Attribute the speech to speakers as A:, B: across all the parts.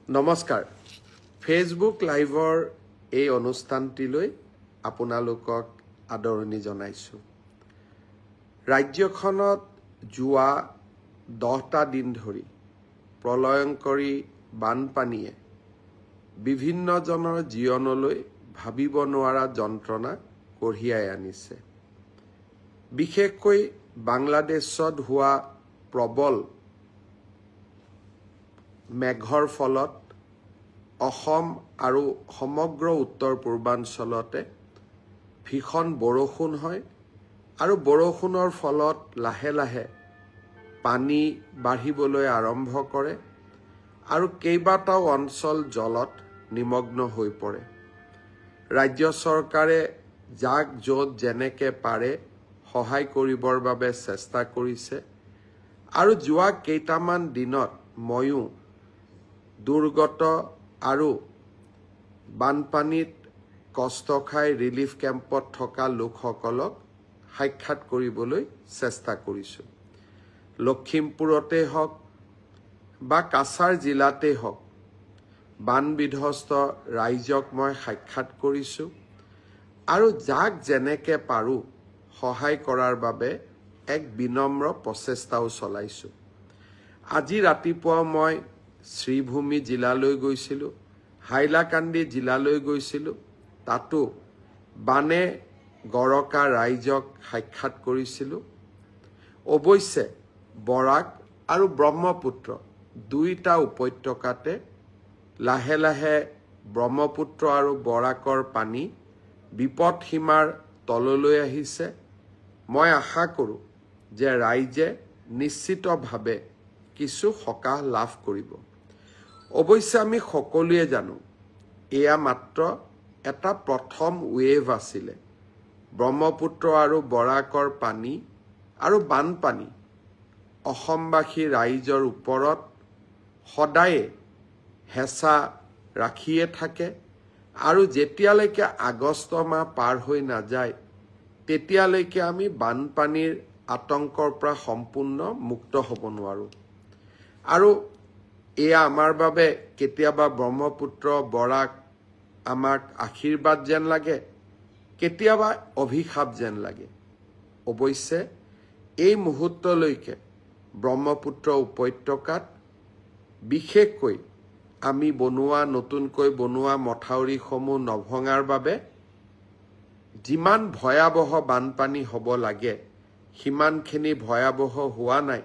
A: নমস্কাৰ ফেচবুক লাইভৰ এই অনুষ্ঠানটিলৈ আপোনালোকক আদৰণি জনাইছো ৰাজ্যখনত যোৱা 10টা দিন ধৰি প্ৰলয়ংকৰী বানপানীয়ে বিভিন্ন জনৰ জীৱনলৈ ভাবিব নোৱাৰা যন্ত্ৰণা কঢ়িয়াই আনিছে বিশেষকৈ বাংলাদেশত হোৱা প্ৰবল মেঘৰ ফলত অসম আৰু সমগ্ৰ উত্তৰ পূৰ্বাঞ্চলতে ভীষণ বৰষুণ হয় আৰু বৰষুণৰ ফলত লাহে লাহে পানী বাঢ়িবলৈ আৰম্ভ কৰে আৰু কেইবাটাও অঞ্চল জলত নিমগ্ন হৈ পৰে ৰাজ্য চৰকাৰে যাক য'ত যেনেকে পাৰে সহায় কৰিবৰ বাবে চেষ্টা কৰিছে আৰু যোৱা কেইটামান দিনত ময়ো দুৰ্গত আৰু বানপানীত কষ্ট খাই ৰিলিফ কেম্পত থকা লোকসকলক সাক্ষাৎ কৰিবলৈ চেষ্টা কৰিছোঁ লখিমপুৰতে হওক বা কাছাৰ জিলাতে হওক বান বিধ্বস্ত ৰাইজক মই সাক্ষাৎ কৰিছোঁ আৰু যাক যেনেকে পাৰোঁ সহায় কৰাৰ বাবে এক বিনম্ৰ প্ৰচেষ্টাও চলাইছোঁ আজি ৰাতিপুৱা মই শ্ৰীভূমি জিলালৈ গৈছিলোঁ হাইলাকান্দি জিলালৈ গৈছিলোঁ তাতো বানে গৰকা ৰাইজক সাক্ষাৎ কৰিছিলোঁ অৱশ্যে বৰাক আৰু ব্ৰহ্মপুত্ৰ দুইটা উপত্যকাতে লাহে লাহে ব্ৰহ্মপুত্ৰ আৰু বৰাকৰ পানী বিপদ সীমাৰ তললৈ আহিছে মই আশা কৰোঁ যে ৰাইজে নিশ্চিতভাৱে কিছু সকাহ লাভ কৰিব অৱশ্যে আমি সকলোৱে জানো এয়া মাত্ৰ এটা প্ৰথম ৱেভ আছিলে ব্ৰহ্মপুত্ৰ আৰু বৰাকৰ পানী আৰু বানপানী অসমবাসী ৰাইজৰ ওপৰত সদায়ে হেঁচা ৰাখিয়ে থাকে আৰু যেতিয়ালৈকে আগষ্ট মাহ পাৰ হৈ নাযায় তেতিয়ালৈকে আমি বানপানীৰ আতংকৰ পৰা সম্পূৰ্ণ মুক্ত হ'ব নোৱাৰোঁ আৰু এয়া আমাৰ বাবে কেতিয়াবা ব্ৰহ্মপুত্ৰ বৰাক আমাক আশীৰ্বাদ যেন লাগে কেতিয়াবা অভিশাপ যেন লাগে অৱশ্যে এই মুহূৰ্তলৈকে ব্ৰহ্মপুত্ৰ উপত্যকাত বিশেষকৈ আমি নতুনকৈ বনোৱা মথাউৰিসমূহ নভঙাৰ বাবে যিমান ভয়াৱহ বানপানী হ'ব লাগে সিমানখিনি ভয়াৱহ হোৱা নাই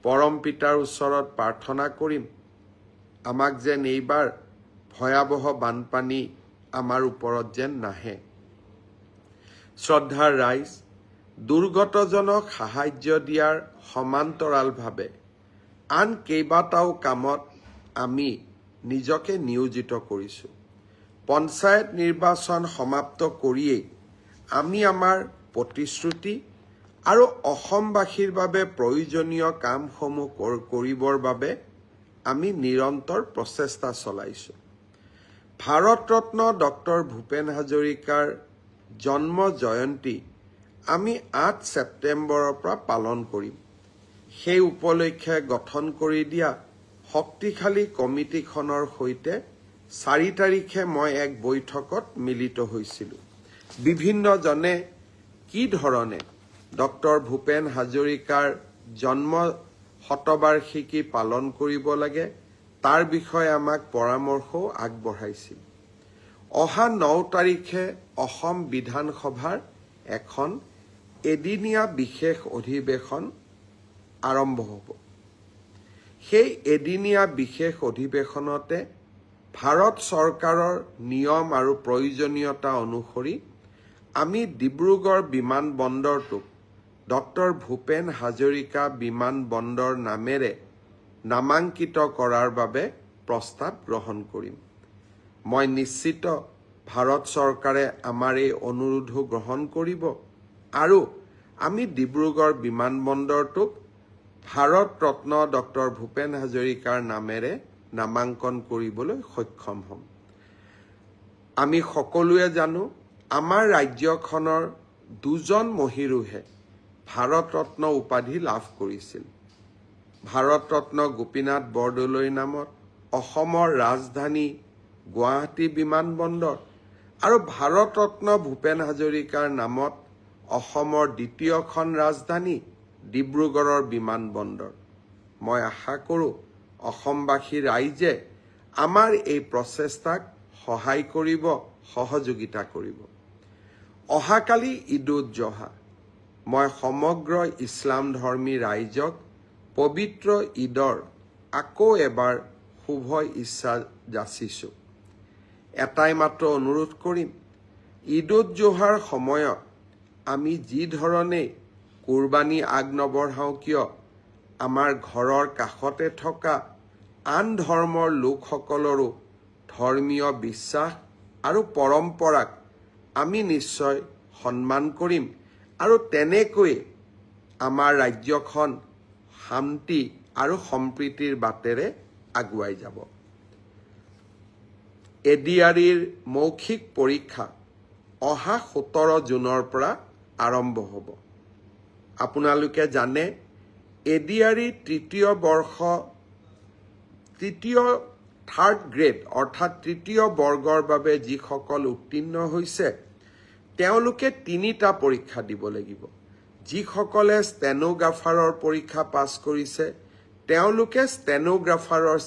A: পৰম পিতাৰ ওচৰত প্ৰাৰ্থনা কৰিম আমাক যেন এইবাৰ ভয়াৱহ বানপানী আমাৰ ওপৰত যেন নাহে শ্ৰদ্ধাৰ ৰাইজ দুৰ্গতজনক সাহায্য দিয়াৰ সমান্তৰালভাৱে আন কেইবাটাও কামত আমি নিজকে নিয়োজিত কৰিছোঁ পঞ্চায়ত নিৰ্বাচন সমাপ্ত কৰিয়েই আমি আমাৰ প্ৰতিশ্ৰুতি আৰু অসমবাসীৰ বাবে প্ৰয়োজনীয় কামসমূহ কৰিবৰ বাবে আমি নিৰন্তৰ প্ৰচেষ্টা চলাইছোঁ ভাৰত ৰত্ন ডক্টৰ ভূপেন হাজৰিকাৰ জন্ম জয়ন্তী আমি 8 ছেপ্টেম্বৰৰ পৰা পালন কৰিম সেই উপলক্ষে গঠন কৰি দিয়া শক্তিশালী কমিটিখনৰ সৈতে 4 তাৰিখে মই এক বৈঠকত মিলিত হৈছিলোঁ বিভিন্নজনে কি ধৰণে ডক্টৰ ভূপেন হাজৰিকাৰ জন্ম শতবাৰ্ষিকী পালন কৰিব লাগে তাৰ বিষয়ে আমাক পৰামৰ্শও আগবঢ়াইছিল অহা 9 তাৰিখে অসম বিধানসভাৰ এখন এদিনীয়া বিশেষ অধিৱেশন আৰম্ভ হ'ব সেই এদিনীয়া বিশেষ অধিৱেশনতে ভাৰত চৰকাৰৰ নিয়ম আৰু প্ৰয়োজনীয়তা অনুসৰি আমি ডিব্ৰুগড় বিমানবন্দৰটোক ডক্টৰ ভূপেন হাজৰিকা বিমানবন্দৰ নামেৰে নামাঙ্কিত কৰাৰ বাবে প্ৰস্তাৱ গ্ৰহণ কৰিম মই নিশ্চিত ভাৰত চৰকাৰে আমাৰ এই অনুৰোধ গ্ৰহণ কৰিব আৰু আমি ডিব্ৰুগড় বিমানবন্দৰটোক ভাৰত ৰত্ন ডক্টৰ ভূপেন হাজৰিকাৰ নামেৰে নামাঙ্কন কৰিবলৈ সক্ষম হ'ম আমি সকলোৱে জানো আমাৰ ৰাজ্যখনৰ দুজন মহিৰুহে ভাৰত ৰত্ন উপাধি লাভ কৰিছিল ভাৰত ৰত্ন গোপীনাথ বৰদলৈৰ নামত অসমৰ ৰাজধানী গুৱাহাটী বিমানবন্দৰ আৰু ভাৰতৰত্ন ভূপেন হাজৰিকাৰ নামত অসমৰ দ্বিতীয়খন ৰাজধানী ডিব্ৰুগড়ৰ বিমানবন্দৰ। মই আশা কৰোঁ অসমবাসী ৰাইজে আমাৰ এই প্ৰচেষ্টাক সহায় কৰিব, সহযোগিতা কৰিব। অহাকালি ঈদ-উজ-জোহা। মই সমগ্ৰ ইছলাম ধৰ্মী ৰাইজক পবিত্ৰ ঈদৰ আকৌ এবাৰ শুভ ইচ্ছা যাচিছোঁ। এটাই মাত্ৰ অনুৰোধ কৰিম, ঈদ-উজ-জোহাৰ সময়ত আমি যি ধৰণে কুৰবানী আগ নবঢ়াওঁ কিয়, আমাৰ ঘৰৰ কাষতে থকা আন ধৰ্মৰ লোকসকলৰো ধৰ্মীয় বিশ্বাস আৰু পৰম্পৰাক আমি নিশ্চয় সন্মান কৰিম আৰু তেনেকৈয়ে আমাৰ ৰাজ্যখন শান্তি আৰু সম্প্ৰীতিৰ বাটেৰে আগুৱাই যাব। এডিআৰিৰ মৌখিক পৰীক্ষা অহা 17 জুনৰ পৰা আৰম্ভ হ'ব। আপোনালোকে জানে এডিআৰি থাৰ্ড গ্ৰেড অৰ্থাৎ তৃতীয় বৰ্গৰ বাবে যিসকল উত্তীৰ্ণ হৈছে তেওঁলোকে 3টা পৰীক্ষা দিব লাগিব। যিসকলে ষ্টেনোগ্ৰাফাৰৰ পৰীক্ষা পাছ কৰিছে তেওঁলোকে ষ্টেনোগ্ৰাফাৰৰ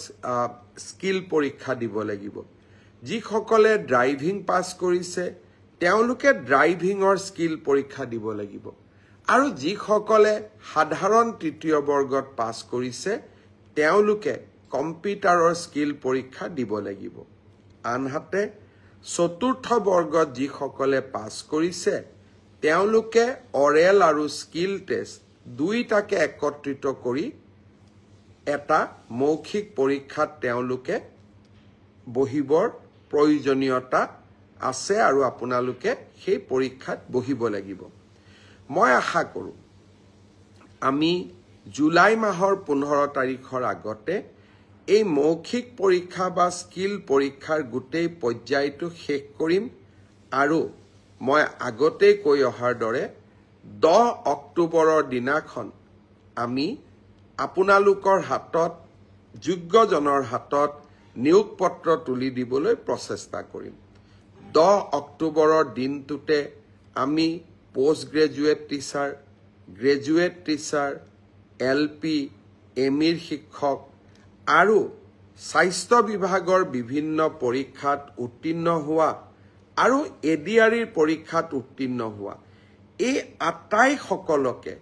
A: স্কিল পৰীক্ষা দিব লাগিব। যিসকলে ড্ৰাইভিং পাছ কৰিছে তেওঁলোকে ড্ৰাইভিঙৰ স্কিল পৰীক্ষা দিব লাগিব। আৰু যিসকলে সাধাৰণ তৃতীয় বৰ্গত পাছ কৰিছে তেওঁলোকে কম্পিউটাৰৰ স্কিল পৰীক্ষা দিব লাগিব। আনহাতে চতুৰ্থ বৰ্গত যিসকলে পাছ কৰিছে তেওঁলোকে অৰেল আৰু স্কিল টেষ্ট দুইটাকে একত্ৰিত কৰি এটা মৌখিক পৰীক্ষাত তেওঁলোকে বহিবৰ প্ৰয়োজনীয়তা আছে আৰু আপোনালোকে সেই পৰীক্ষাত বহিব লাগিব। মই আশা কৰোঁ আমি জুলাই মাহৰ 15 তাৰিখৰ আগতে এই মৌখিক পৰীক্ষা বা স্কিল পৰীক্ষাৰ গোটেই পৰ্যায়টো শেষ কৰিম আৰু মই আগতেই কৈ অহাৰ দৰে 10 অক্টোবৰৰ দিনাখন আমি আপোনালোকৰ হাতত যোগ্যজনৰ হাতত নিয়োগ পত্ৰ তুলি দিবলৈ প্ৰচেষ্টা কৰিম। 10 অক্টোবৰৰ দিনটোতে আমি post graduate teacher, graduate teacher, LP, ME শিক্ষক আৰু স্বাস্থ্য বিভাগৰ বিভিন্ন পৰীক্ষাত উত্তীৰ্ণ হোৱা আৰু এডিআৰিৰ পৰীক্ষাত উত্তীৰ্ণ হোৱা এই আটাইসকলকে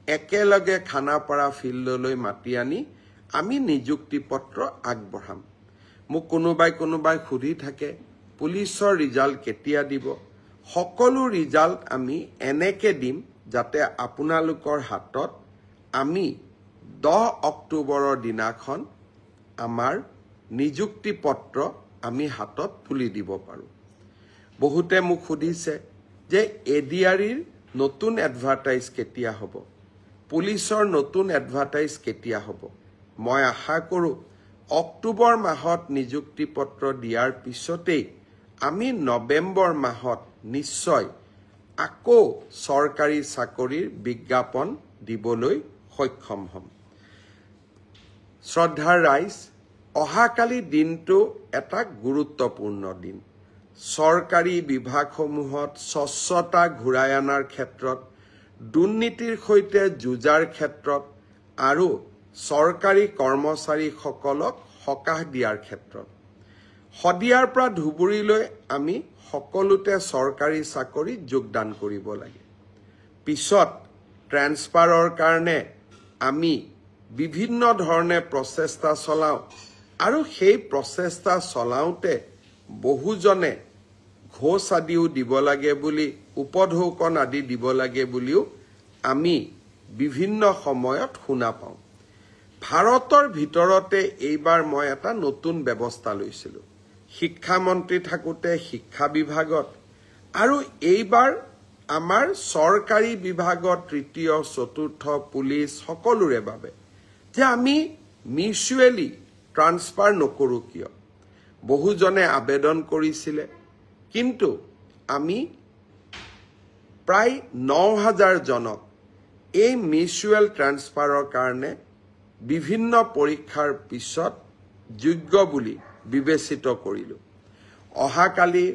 A: একেলগে খানাপাৰা ফিল্ডলৈ মাতি আনি আমি নিযুক্তি পত্ৰ আগবঢ়াম। মোক কোনোবাই সুধি থাকে পুলিচৰ ৰিজাল্ট কেতিয়া দিব। সকলো ৰিজাল্ট আমি এনেকে দিম যাতে আপোনালোকৰ হাতত আমি 10 অক্টোবৰৰ দিনাখন আমাৰ নিযুক্তি পত্ৰ আমি হাতত তুলি দিব পাৰোঁ। বহুতে মোক সুধিছে যে এডিআৰিৰ নতুন এডভাৰটাইজ কেতিয়া হ'ব, পুলিচৰ নতুন এডভাৰটাইজ কেতিয়া হ'ব। মই আশা কৰোঁ অক্টোবৰ মাহত নিযুক্তি পত্ৰ দিয়াৰ পিছতেই আমি নৱেম্বৰ মাহত নিশ্চয় আকৌ চৰকাৰী চাকৰিৰ বিজ্ঞাপন দিবলৈ সক্ষম হ'ম। শ্ৰদ্ধাৰ ৰাইজ, অহাকালি দিনটো এটা গুৰুত্বপূৰ্ণ দিন। চৰকাৰী বিভাগসমূহত স্বচ্ছতা ঘূৰাই অনাৰ ক্ষেত্ৰত, দুৰ্নীতিৰ সৈতে যুঁজাৰ ক্ষেত্ৰত আৰু চৰকাৰী কৰ্মচাৰীসকলক সকাহ দিয়াৰ ক্ষেত্ৰত শদিয়াৰ পৰা ধুবুৰীলৈ আমি সকলোতে চৰকাৰী চাকৰিত যোগদান কৰিব লাগে। পিছত ট্ৰেন্সফাৰৰ কাৰণে আমি বিভিন্ন ধৰণে প্ৰচেষ্টা চলাওঁ আৰু সেই প্ৰচেষ্টা চলাওঁতে বহুজনে ঘোষ আদিও দিব লাগে বুলি, উপঢৌকন আদি দিব লাগে বুলিও আমি বিভিন্ন সময়ত শুনা পাওঁ। ভাৰতৰ ভিতৰতে এইবাৰ মই এটা নতুন ব্যৱস্থা লৈছিলোঁ। শিক্ষামন্ত্ৰী থাকোঁতে শিক্ষা বিভাগত আৰু এইবাৰ আমাৰ চৰকাৰী বিভাগত তৃতীয়, চতুৰ্থ, পুলিচ সকলোৰে বাবে যে আমি মিউচুৱেলি ট্ৰান্সফাৰ নকৰোঁ কিয়। বহুজনে আবেদন কৰিছিলে কিন্তু আমি প্ৰায় 9,000 জনক এই মিউচুৱেল ট্ৰান্সফাৰৰ কাৰণে বিভিন্ন পৰীক্ষাৰ পিছত যোগ্য বুলি বিবেচিত কৰিলোঁ। অহাকালি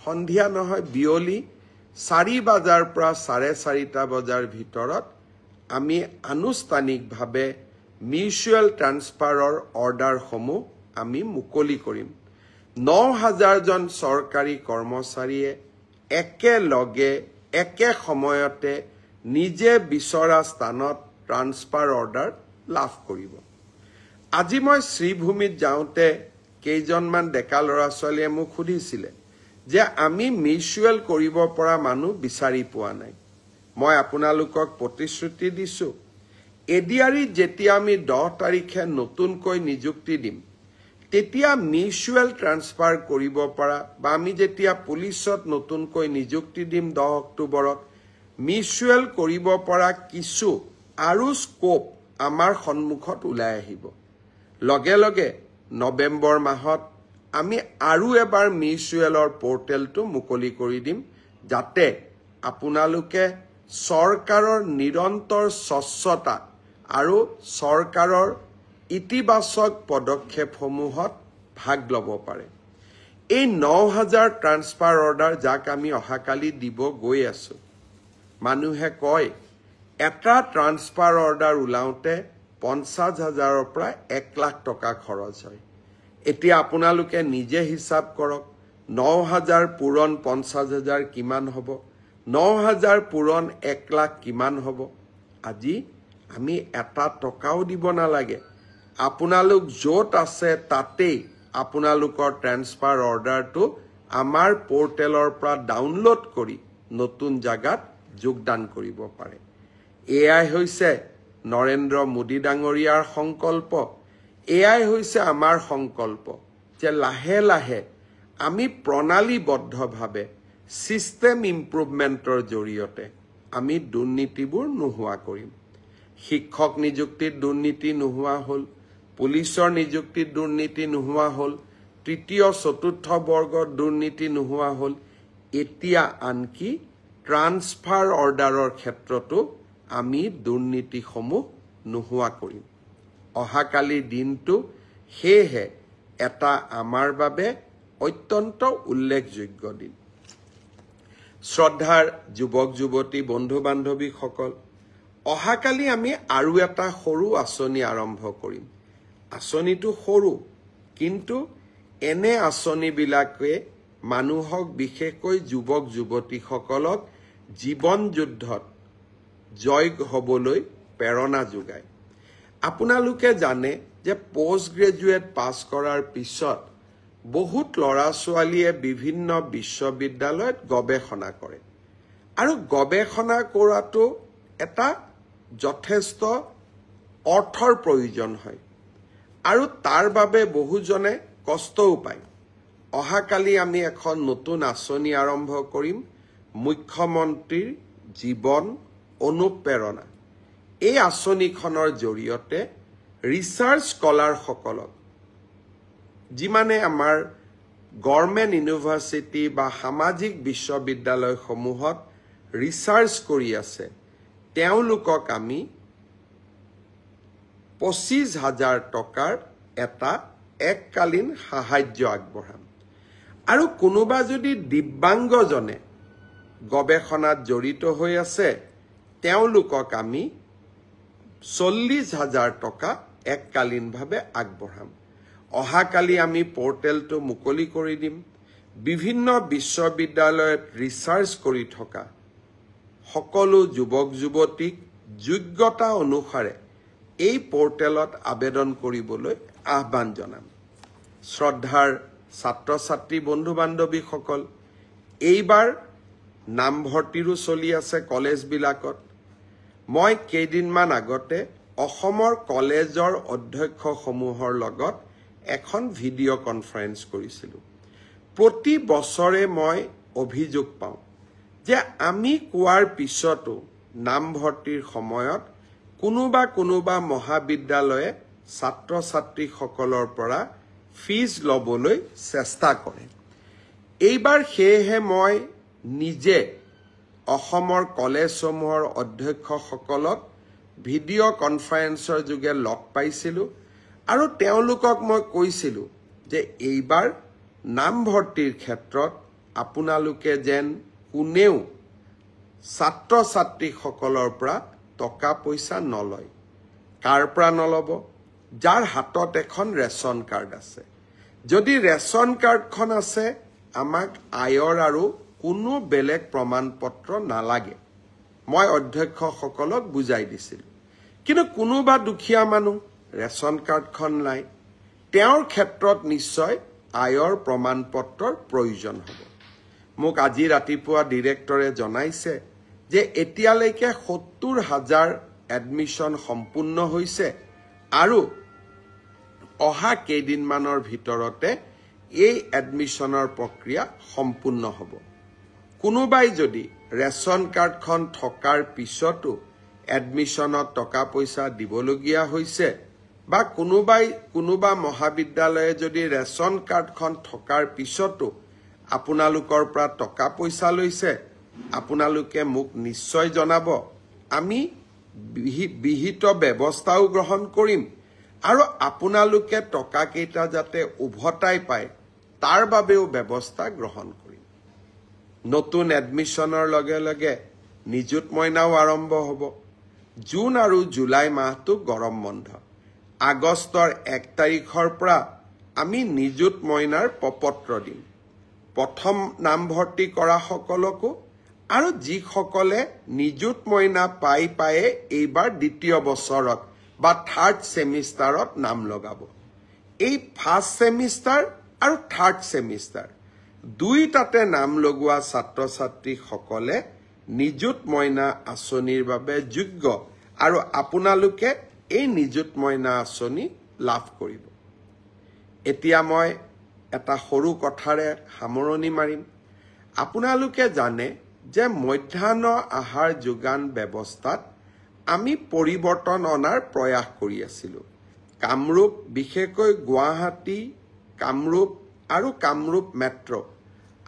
A: সন্ধিয়া নহয় বিয়লি 4 বজাৰ পৰা 4:30 বজাৰ ভিতৰত আমি আনুষ্ঠানিকভাৱে মিউচুৱেল ট্ৰান্সফাৰৰ অৰ্ডাৰসমূহ আমি মুকলি কৰিম। 9,000 জন চৰকাৰী কৰ্মচাৰীয়ে একেলগে একে সময়তে নিজে বিচৰা স্থানত ট্ৰান্সফাৰ অৰ্ডাৰ লাভ কৰিব। আজি মই শ্ৰীভূমিত যাওঁতে কেইজনমান ডেকা ল'ৰা ছোৱালীয়ে মোক সুধিছিলে যে আমি মিউচুৱেল কৰিব পৰা মানুহ বিচাৰি পোৱা নাই। মই আপোনালোকক প্ৰতিশ্ৰুতি দিছোঁ, এডিআৰিত যেতিয়া আমি 10 তাৰিখে নতুনকৈ নিযুক্তি দিম, তেতিয়া মিউচুৱেল ট্ৰান্সফাৰ কৰিব পৰা বা আমি যেতিয়া পুলিচত নতুনকৈ নিযুক্তি দিম 10 অক্টোবৰত, মিউচুৱেল কৰিব পৰা কিছু আৰু স্কোপ আমাৰ সন্মুখত ওলাই আহিব। লগে লগে নৱেম্বৰ মাহত আমি আৰু এবাৰ মিউচুৱেলৰ পৰ্টেলটো মুকলি কৰি দিম, যাতে আপোনালোকে চৰকাৰৰ নিৰন্তৰ স্বচ্ছতা আৰু চৰকাৰৰ ইতিবাচক পদক্ষেপসমূহত ভাগ ল'ব পাৰে। এই 9,000 ট্ৰান্সফাৰ অৰ্ডাৰ যাক আমি অহাকালি দিব গৈ আছোঁ, মানুহে কয় এটা ট্ৰান্সফাৰ অৰ্ডাৰ ওলাওঁতে 50,000ৰ পৰা 1 লাখ টকা খৰচ হয়। এতিয়া আপোনালোকে নিজে হিচাপ কৰক, 9,000 পূৰণ 50,000 কিমান হ'ব, 9,000 পূৰণ 1 লাখ কিমান হ'ব। আজি আমি এটা টকাও দিব নালাগে, আপোনালোক য'ত আছে তাতেই আপোনালোকৰ ট্ৰান্সফাৰ অৰ্ডাৰটো আমাৰ পৰ্টেলৰ পৰা ডাউনলোড কৰি নতুন জাগাত যোগদান কৰিব পাৰে। এয়াই হৈছে নৰেন্দ্ৰ মোদী ডাঙৰীয়াৰ সংকল্প, এয়াই হৈছে আমাৰ সংকল্প যে লাহে লাহে আমি প্ৰণালীবদ্ধভাৱে ছিষ্টেম ইম্প্ৰুভমেণ্টৰ জৰিয়তে আমি দুৰ্নীতিবোৰ নোহোৱা কৰিম। শিক্ষক নিযুক্তিত দুৰ্নীতি নোহোৱা হ'ল, পুলিচৰ নিযুক্তিত দুৰ্নীতি নোহোৱা হ'ল, তৃতীয় চতুৰ্থ বৰ্গত দুৰ্নীতি নোহোৱা হ'ল। এতিয়া আনকি ট্ৰান্সফাৰ অৰ্ডাৰৰ ক্ষেত্ৰতো আমি দুৰ্নীতিসমূহ নোহোৱা কৰিম। অহাকালিৰ দিনটো সেয়েহে এটা আমাৰ বাবে অত্যন্ত উল্লেখযোগ্য দিন। শ্ৰদ্ধাৰ যুৱক যুৱতী বন্ধু বান্ধৱীসকল, অহাকালি আমি আৰু এটা সৰু আঁচনি আৰম্ভ কৰিম। আঁচনিটো সৰু, কিন্তু এনে আঁচনিবিলাকে মানুহক, বিশেষকৈ যুৱক যুৱতীসকলক জীৱন যুদ্ধত জয় হ'বলৈ প্ৰেৰণা যোগায়। আপোনালোকে জানে যে পোষ্ট গ্ৰেজুৱেট পাছ কৰাৰ পিছত বহুত ল'ৰা ছোৱালীয়ে বিভিন্ন বিশ্ববিদ্যালয়ত গৱেষণা কৰে, আৰু গৱেষণা কৰাটো এটা যথেষ্ট অৰ্থৰ প্ৰয়োজন হয়, আৰু তাৰ বাবে বহুজনে কষ্টও পায়। অহাকালি আমি এখন নতুন আঁচনি আৰম্ভ কৰিম, মুখ্যমন্ত্ৰীৰ জীৱন অনুপ্ৰেৰণা। এই আঁচনিখনৰ জৰিয়তে ৰিচাৰ্চ স্কলাৰসকলক, যিমানে আমাৰ গভৰ্ণমেণ্ট ইউনিভাৰ্চিটি বা সামাজিক বিশ্ববিদ্যালয়সমূহত ৰিচাৰ্চ কৰি আছে, তেওঁলোকক আমি 25,000 টকাৰ এটা এককালীন সাহায্য আগবঢ়াম। আৰু কোনোবা যদি দিব্যাংগজনে গৱেষণাত জড়িত হৈ আছে, তেওঁলোকক আমি 40,000 টকা এককালীনভাৱে আগবঢ়াম। অহাকালি আমি পৰ্টেলটো মুকলি কৰি দিম। বিভিন্ন বিশ্ববিদ্যালয়ত ৰিচাৰ্চ কৰি থকা সকলো যুৱক যুৱতীক যোগ্যতা অনুসাৰে এই পৰ্টেলত আবেদন কৰিবলৈ আহ্বান জনাম। শ্ৰদ্ধাৰ ছাত্ৰ ছাত্ৰী বন্ধু বান্ধৱীসকল, এইবাৰ নামভৰ্তিৰো চলি আছে কলেজবিলাকত। মই কেইদিনমান আগতে অসমৰ কলেজৰ অধ্যক্ষসমূহৰ লগত এখন ভিডিঅ' কনফাৰেন্স কৰিছিলোঁ। প্ৰতি বছৰে মই অভিযোগ পাওঁ যে আমি কোৱাৰ পিছতো নামভৰ্তিৰ সময়ত কোনোবা মহাবিদ্যালয়ে ছাত্ৰ ছাত্ৰীসকলৰ পৰা ফিজ ল'বলৈ চেষ্টা কৰে। এইবাৰ সেয়েহে মই নিজে অসমৰ কলেজসমূহৰ অধ্যক্ষসকলক ভিডিঅ' কনফাৰেন্সৰ যোগে লগ পাইছিলোঁ, আৰু তেওঁলোকক মই কৈছিলোঁ যে এইবাৰ নামভৰ্তিৰ ক্ষেত্ৰত আপোনালোকে যেন কোনেও ছাত্ৰ ছাত্ৰীসকলৰ পৰা টকা পইচা নলয়। কাৰ পৰা নলব? যাৰ হাতত এখন ৰেচন কাৰ্ড আছে। যদি ৰেচন কাৰ্ডখন আছে, আমাক আয়ৰ আৰু কোনো বেলেগ প্ৰমাণ পত্ৰ নালাগে। মই অধ্যক্ষসকলক বুজাই দিছিলোঁ। কিন্তু কোনোবা দুখীয়া মানুহ ৰেচন কাৰ্ডখন নাই, তেওঁৰ ক্ষেত্ৰত নিশ্চয় আয়ৰ প্ৰমাণ পত্ৰৰ প্ৰয়োজন হ'ব। মোক আজি ৰাতিপুৱা ডিৰেক্টৰে জনাইছে যে এতিয়ালৈকে ৭০,০০০ এডমিশ্যন সম্পূৰ্ণ হৈছে আৰু অহা কেইদিনমানৰ ভিতৰতে এই এডমিশ্যনৰ প্ৰক্ৰিয়া সম্পূৰ্ণ হ'ব। কোনোবাই যদি ৰেচন কাৰ্ডখন থকাৰ পিছতো এডমিশ্যনত টকা পইচা দিবলগীয়া হৈছে বা কোনোবা মহাবিদ্যালয়ে যদি ৰেচন কাৰ্ডখন থকাৰ পিছতো আপোনালোকৰ পৰা টকা পইচা লৈছে, আপোনালোকে মোক নিশ্চয় জনাব। আমি বিহিত ব্যৱস্থাও গ্ৰহণ কৰিম আৰু আপোনালোকে টকাকেইটা যাতে উভতাই পায় তাৰ বাবেও ব্যৱস্থা গ্ৰহণ কৰিম। নতুন এডমিশ্যনৰ লগে লগে নিযুত মইনাও আৰম্ভ হ'ব। জুন আৰু জুলাই মাহটো গৰম বন্ধ। আগষ্টৰ ১ তাৰিখৰ পৰা আমি নিযুত মইনাৰ প্ৰপত্ৰ দিম। প্ৰথম নামভৰ্তি কৰা সকলকো আৰু যিসকলে নিযুত মইনা পায়ে এইবাৰ দ্বিতীয় বছৰত বা থাৰ্ড ছেমিষ্টাৰত নাম লগাব। এই ফাৰ্ষ্ট ছেমিষ্টাৰ আৰু থাৰ্ড ছেমিষ্টাৰ দুইটাতে নাম লগোৱা ছাত্ৰ ছাত্ৰীসকলে নিযুত মইনা আঁচনিৰ বাবে যোগ্য আৰু আপোনালোকে এই নিযুত মইনা আঁচনি লাভ কৰিব। এতিয়া মই এটা সৰু কথাৰে সামৰণি মাৰিম। আপোনালোকে জানে যে মধ্যাহ্ন আহাৰ যোগান ব্যৱস্থাত আমি পৰিৱৰ্তন অনাৰ প্ৰয়াস কৰি আছিলোঁ। কামৰূপ, বিশেষকৈ গুৱাহাটী, কামৰূপ আৰু কামৰূপ মেট্ৰ'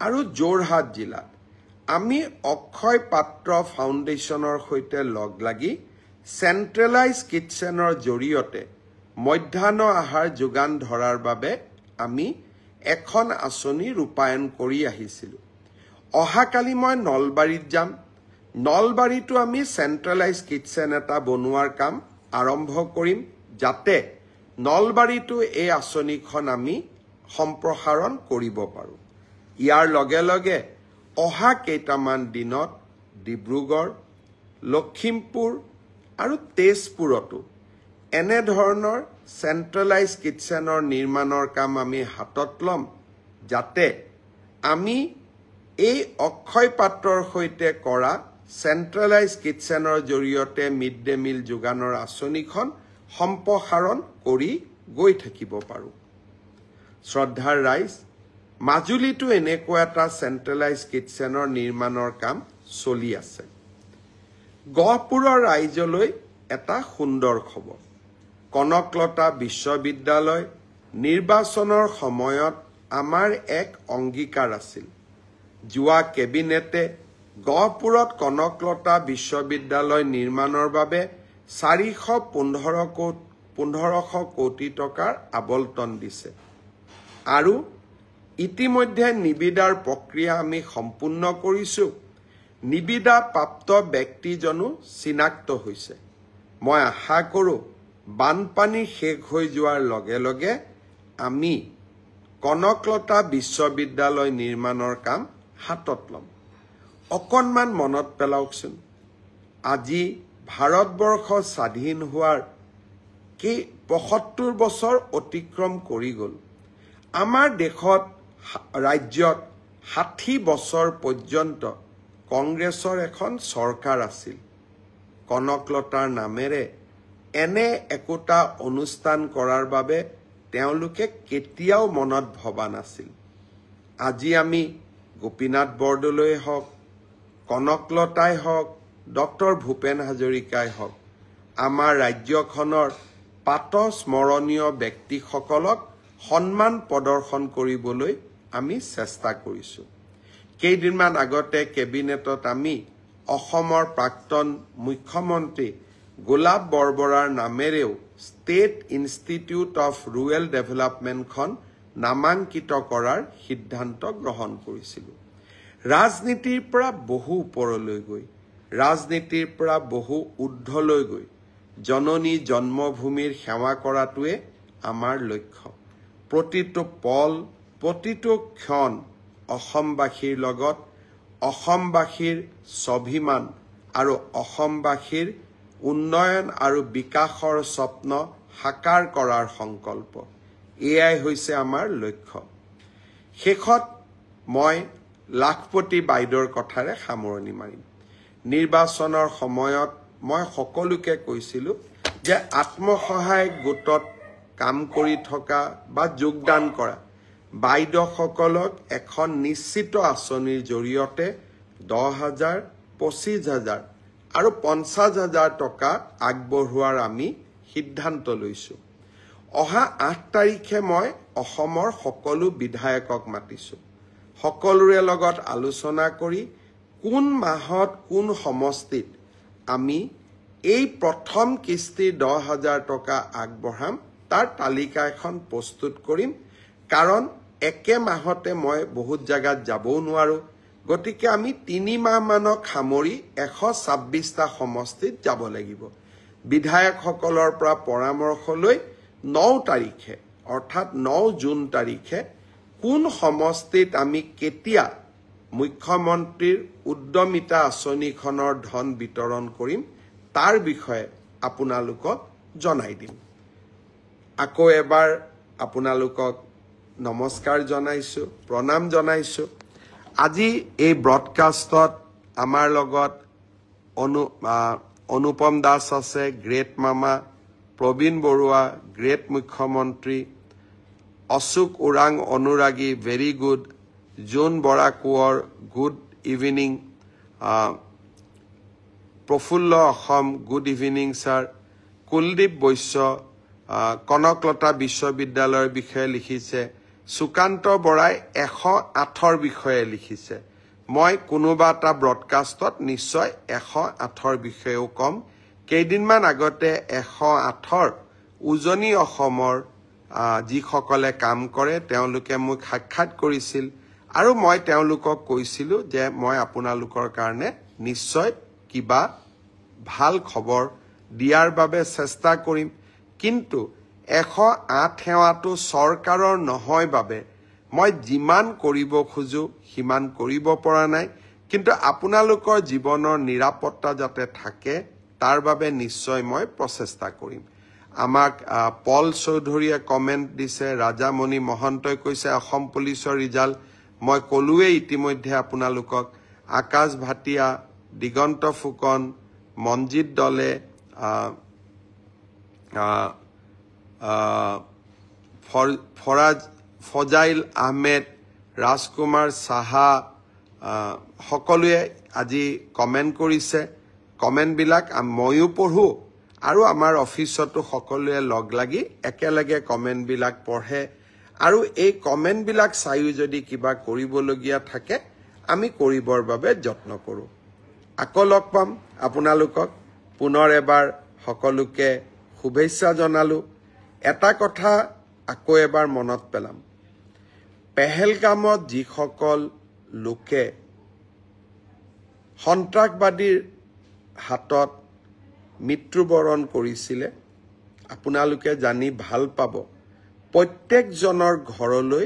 A: আৰু যোৰহাট জিলাত আমি অক্ষয় পাত্ৰ ফাউণ্ডেশ্যনৰ সৈতে লগ লাগি চেণ্ট্ৰেলাইজ কিটচেনৰ জৰিয়তে মধ্যাহ্ন আহাৰ যোগান ধৰাৰ বাবে আমি এখন আঁচনি ৰূপায়ণ কৰি আহিছিলোঁ। অহাকালি মই নলবাৰীত যাম। নলবাৰীতো আমি চেণ্ট্ৰেলাইজ কিটচেন এটা বনোৱাৰ কাম আৰম্ভ কৰিম, যাতে নলবাৰীতো এই আঁচনিখন আমি সম্প্ৰসাৰণ কৰিব পাৰোঁ। ইয়াৰ লগে লগে অহা কেইটামান দিনত ডিব্ৰুগড়, লখিমপুৰ আৰু তেজপুৰতো এনেধৰণৰ চেণ্ট্ৰেলাইজ কিটচেনৰ নিৰ্মাণৰ কাম আমি হাতত ল'ম, যাতে আমি এই অক্ষয় পাত্ৰৰ সৈতে কৰা চেণ্ট্ৰেলাইজ কিটচেনৰ জৰিয়তে মিড ডে মিল যোগানৰ আঁচনিখন সম্প্ৰসাৰণ কৰি গৈ থাকিব পাৰোঁ। শ্ৰদ্ধাৰ ৰাইজ, মাজুলীতো এনেকুৱা এটা চেণ্ট্ৰেলাইজ কিটচেনৰ নিৰ্মাণৰ কাম চলি আছে। গহপুৰৰ ৰাইজলৈ এটা সুন্দৰ খবৰ। কনকলতা বিশ্ববিদ্যালয় নিৰ্বাচনৰ সময়ত আমাৰ এক অংগীকাৰ আছিল। যোৱা কেবিনেটে গহপুৰত কনকলতা বিশ্ববিদ্যালয় নিৰ্মাণৰ বাবে 415 কোটি টকাৰ আবণ্টন দিছে আৰু ইতিমধ্যে নিবিদাৰ প্ৰক্ৰিয়া আমি সম্পূৰ্ণ কৰিছোঁ। নিবিদা প্ৰাপ্ত ব্যক্তিজনো চিনাক্ত হৈছে। মই আশা কৰোঁ বানপানী শেষ হৈ যোৱাৰ লগে লগে আমি কনকলতা বিশ্ববিদ্যালয় নিৰ্মাণৰ কাম হাতত ল'ম। অকণমান মনত পেলাওকচোন, আজি ভাৰতবৰ্ষ স্বাধীন হোৱাৰ ৭৫ বছৰ অতিক্ৰম কৰি গ'ল। আমাৰ দেশত ৰাজ্যত ৬০ বছৰ পৰ্যন্ত কংগ্ৰেছৰ এখন চৰকাৰ আছিল। কনকলতাৰ নামেৰে এনে একোটা অনুষ্ঠান কৰাৰ বাবে তেওঁলোকে কেতিয়াও মনত ভবা নাছিল। আজি আমি গোপীনাথ বৰদলৈয়ে হওক, কনকলতাই হওক, ডক্টৰ ভূপেন হাজৰিকাই হওক, আমাৰ ৰাজ্যখনৰ স্মৰণীয় ব্যক্তিসকলক সন্মান প্ৰদৰ্শন কৰিবলৈ আমি চেষ্টা কৰিছোঁ। কেইদিনমান আগতে কেবিনেটত আমি অসমৰ প্ৰাক্তন মুখ্যমন্ত্ৰী গোলাপ বৰবৰাৰ নামেৰেও ষ্টেট ইনষ্টিটিউট অফ ৰুৰেল ডেভেলপমেণ্টখন নামাঙ্কিত কৰাৰ সিদ্ধান্ত গ্ৰহণ কৰিছিলোঁ। ৰাজনীতিৰ পৰা বহু ওপৰলৈ গৈ, ৰাজনীতিৰ পৰা বহু ঊৰ্ধ্বলৈ গৈ জননী জন্মভূমিৰ সেৱা কৰাটোৱে আমাৰ লক্ষ্য। প্ৰতিটো পল, প্ৰতিটো ক্ষণ অসমবাসীৰ লগত, অসমবাসীৰ স্বাভিমান আৰু অসমবাসীৰ উন্নয়ন আৰু বিকাশৰ স্বপ্ন সাকাৰ কৰাৰ সংকল্প, এয়াই হৈছে আমাৰ লক্ষ্য। শেষত মই লাখপতি বাইদেউৰ কথাৰে সামৰণি মাৰিম। নিৰ্বাচনৰ সময়ত মই সকলোকে কৈছিলোঁ যে আত্মসহায়ক গোটত কাম কৰি থকা বা যোগদান কৰা বাইদেউসকলক এখন নিশ্চিত আঁচনিৰ জৰিয়তে 10,000, 25,000 আৰু 50,000 টকা আগবঢ়োৱাৰ আমি সিদ্ধান্ত লৈছোঁ। অহা 8 তাৰিখে মই অসমৰ সকলো বিধায়কক মাতিছোঁ। সকলোৰে লগত আলোচনা কৰি কোন মাহত কোন সমষ্টিত আমি এই প্ৰথম কিস্তিৰ 10,000 টকা আগবঢ়াম তাৰ তালিকা এখন প্ৰস্তুত কৰিম। কাৰণ একে মাহতে মই বহুত জাগাত যাবও নোৱাৰো, গতিকে আমি 3 মাহমানক সামৰি 126টা সমষ্টিত যাব লাগিব। বিধায়কসকলৰ পৰা পৰামৰ্শ লৈ 9 তাৰিখে অৰ্থাৎ 9 জুন তাৰিখে কোন সমষ্টিত আমি কেতিয়া মুখ্যমন্ত্ৰীৰ উদ্যমিতা আঁচনিখনৰ ধন বিতৰণ কৰিম তাৰ বিষয়ে আপোনালোকক জনাই দিম। আকৌ এবাৰ আপোনালোকক নমস্কাৰ জনাইছোঁ, প্ৰণাম জনাইছোঁ। আজি এই ব্ৰডকাষ্টত আমাৰ লগত অনুপম দাস আছে, গ্ৰেট মামা, প্ৰবীণ বৰুৱা, গ্ৰেট মুখ্যমন্ত্ৰী, অশোক ওৰাং অনুৰাগী, very good, Jon Bora Konwar, good evening, Prafulla Assam, good evening sir, Kuldeep Baishya, Kanaklata বিশ্ববিদ্যালয়ৰ বিষয়ে লিখিছে, সুকান্ত বৰাই 108ৰ বিষয়ে লিখিছে। মই কোনোবা এটা ব্ৰডকাষ্টত নিশ্চয় 108ৰ বিষয়েও কম। কেইদিনমান আগতে 108ৰ উজনি অসমৰ যিসকলে কাম কৰে তেওঁলোকে মোক সাক্ষাৎ কৰিছিল আৰু মই তেওঁলোকক কৈছিলোঁ যে মই আপোনালোকৰ কাৰণে নিশ্চয় কিবা ভাল খবৰ দিয়াৰ বাবে চেষ্টা কৰিম। কিন্তু 108 সেৱাটো চৰকাৰৰ নহয় বাবে মই যিমান কৰিব খোজো সিমান কৰিব পৰা নাই। কিন্তু আপোনালোকৰ জীৱনৰ নিৰাপত্তা যাতে থাকে তাৰ বাবে নিশ্চয় মই প্ৰচেষ্টা কৰিম। আমাক পল চৌধুৰীয়ে কমেণ্ট দিছে, ৰাজামণি মহন্তই কৈছে অসম পুলিচৰ ৰিজাল্ট মই ক'লোৱেই ইতিমধ্যে আপোনালোকক। আকাশ ভাটিয়া, দিগন্ত ফুকন, মনজিৎ দলে, ফজাইল আহমেদ, ৰাজকুমাৰ চাহা সকলোৱে আজি কমেণ্ট কৰিছে। কমেণ্টবিলাক ময়ো পঢ়োঁ আৰু আমাৰ অফিচতো সকলোৱে লগ লাগি একেলগে কমেণ্টবিলাক পঢ়ে আৰু এই কমেণ্টবিলাক চাইও যদি কিবা কৰিবলগীয়া থাকে আমি কৰিবৰ বাবে যত্ন কৰোঁ। আকৌ লগ পাম আপোনালোকক। পুনৰ এবাৰ সকলোকে শুভেচ্ছা জনালোঁ। এটা কথা আকৌ এবাৰ মনত পেলাম, পেহেলগামত যিসকল লোকে সন্ত্ৰাসবাদীৰ হাতত মৃত্যুবৰণ কৰিছিলে আপোনালোকে জানি ভাল পাব। প্ৰত্যেকজনৰ ঘৰলৈ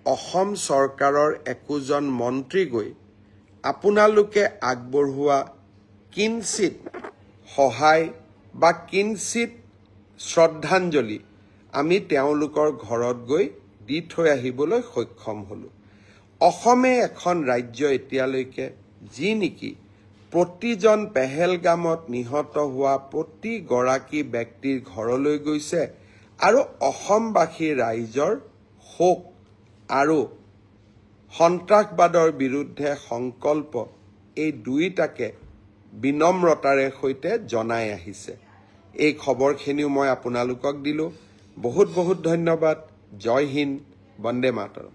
A: অসম চৰকাৰৰ একোজন মন্ত্ৰী গৈ আপোনালোকে আগবঢ়োৱা কিঞ্চিত সহায় বা কিঞ্চিত শ্ৰদ্ধাঞ্জলি আমি তেওঁলোকৰ ঘৰত গৈ দি থৈ আহিবলৈ সক্ষম হ'লোঁ। অসমে এখন ৰাজ্য এতিয়ালৈকে যি নেকি প্ৰতিজন পেহেলগামত নিহত হোৱা প্ৰতিগৰাকী ব্যক্তিৰ ঘৰলৈ গৈছে আৰু অসমবাসী ৰাইজৰ শোক আৰু সন্ত্ৰাসবাদৰ বিৰুদ্ধে সংকল্প এই দুইটাকে বিনম্ৰতাৰে সৈতে জনাই আহিছে। এই খবৰখিনিও মই আপোনালোকক দিলোঁ। বহুত বহুত ধন্যবাদ। জয় হিন্দ, বন্দে মাতৰম।